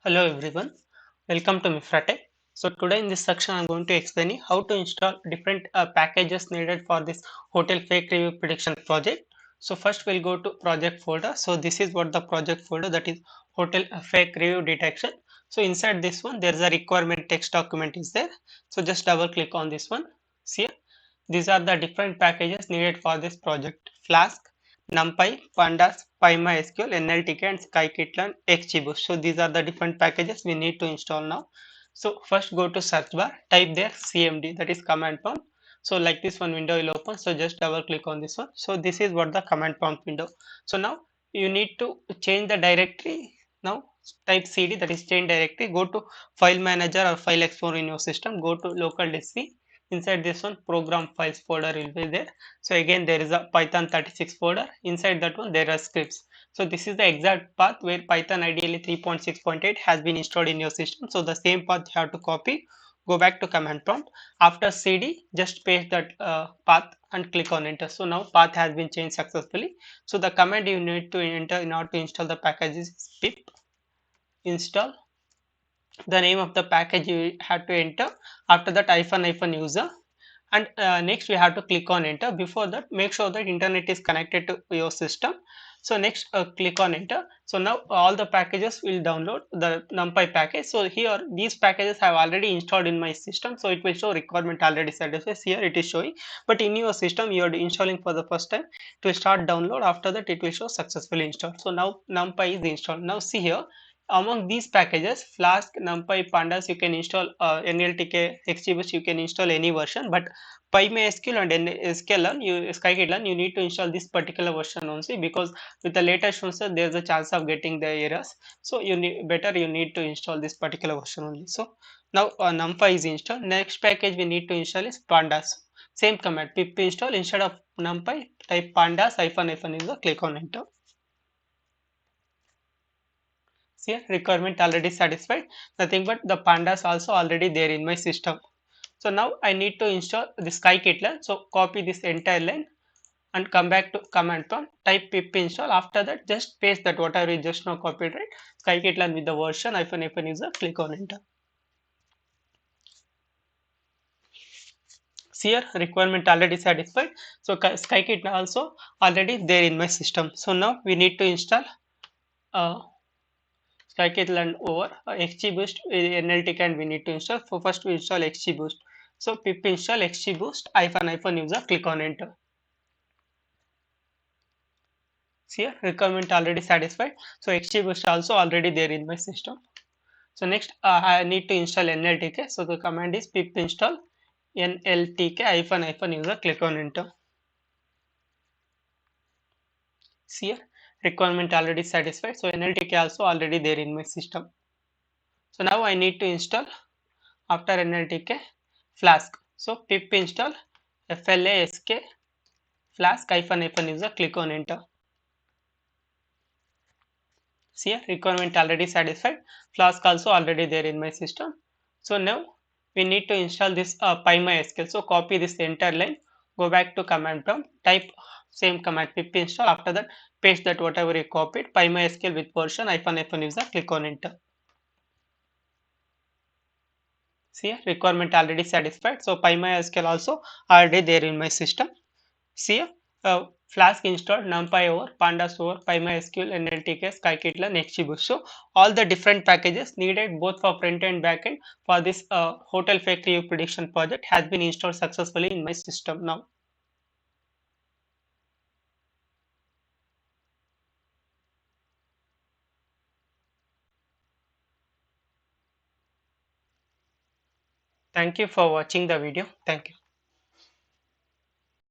Hello everyone, welcome to Mifratech. So today in this section I'm going to explain you how to install different packages needed for this hotel fake review prediction project. So first we'll go to project folder. So this is what the project folder, that is hotel fake review detection. So inside this one there is a requirement text document is there. So just double click on this one. See here, these are the different packages needed for this project: Flask, NumPy, Pandas, PyMySQL, NLTK, and Scikit-learn, XGBoost. So these are the different packages we need to install now. So first go to search bar, type there CMD, that is command prompt. So like this one window will open. So just double click on this one. So this is what the command prompt window. So now you need to change the directory. Now type cd, that is change directory. Go to file manager or file explorer in your system. Go to local disk C. Inside this one program files folder will be there. So again there is a Python 36 folder. Inside that one there are scripts. So this is the exact path where Python ideally 3.6.8 has been installed in your system. So the same path you have to copy. Go back to command prompt. After cd, just paste that path and click on enter. So now path has been changed successfully. So the command you need to enter in order to install the packages is pip install. The name of the package you have to enter. After that hyphen user, and next we have to click on enter. Before that, make sure that internet is connected to your system. So next click on enter. So now all the packages will download the NumPy package. So here these packages have already installed in my system, so it will show requirement already satisfied. Here it is showing, but in your system you are installing for the first time. To start download, after that it will show successfully installed. So now NumPy is installed. Now see here, among these packages, Flask, NumPy, Pandas, you can install NLTK, XGBoost, you can install any version, but PyMySQL and Scikit-learn, you need to install this particular version only, because with the latest version there is a chance of getting the errors. So you need to install this particular version only. So now NumPy is installed. Next package we need to install is Pandas. Same command pip install, instead of NumPy type pandas hyphen user, click on enter. See, requirement already satisfied, nothing but the pandas also already there in my system. So now I need to install the scikit-learn. So copy this entire line and come back to command prompt, type pip install. After that just paste that whatever you just now copied, right? Scikit-learn with the version hyphen user, click on enter. See here, requirement already satisfied. So scikit also already there in my system. So now we need to install uh, scikit-learn over XGBoost, NLTK, and we need to install. For first we install XGBoost. So pip install XGBoost hyphen user, click on enter. See here, requirement already satisfied. So XGBoost also already there in my system. So next I need to install NLTK. So the command is pip install NLTK hyphen user, click on enter. See here, requirement already satisfied. So NLTK also already there in my system. So now I need to install, after NLTK, Flask. So pip install flask flask hyphen user, click on enter. See here, requirement already satisfied. Flask also already there in my system. So now we need to install this PyMySQL. So copy this entire line, go back to command prompt, type same command pip install. After that paste that whatever you copied, PyMySQL with version hyphen user, click on enter. See here, requirement already satisfied. So PyMySQL also already there in my system. See here, Flask installed, NumPy over, Pandas over, PyMySQL, NLTK, Scikit-learn, XGBoost. So all the different packages needed both for front and back end for this hotel fake review prediction project has been installed successfully in my system now. Thank you for watching the video. Thank you.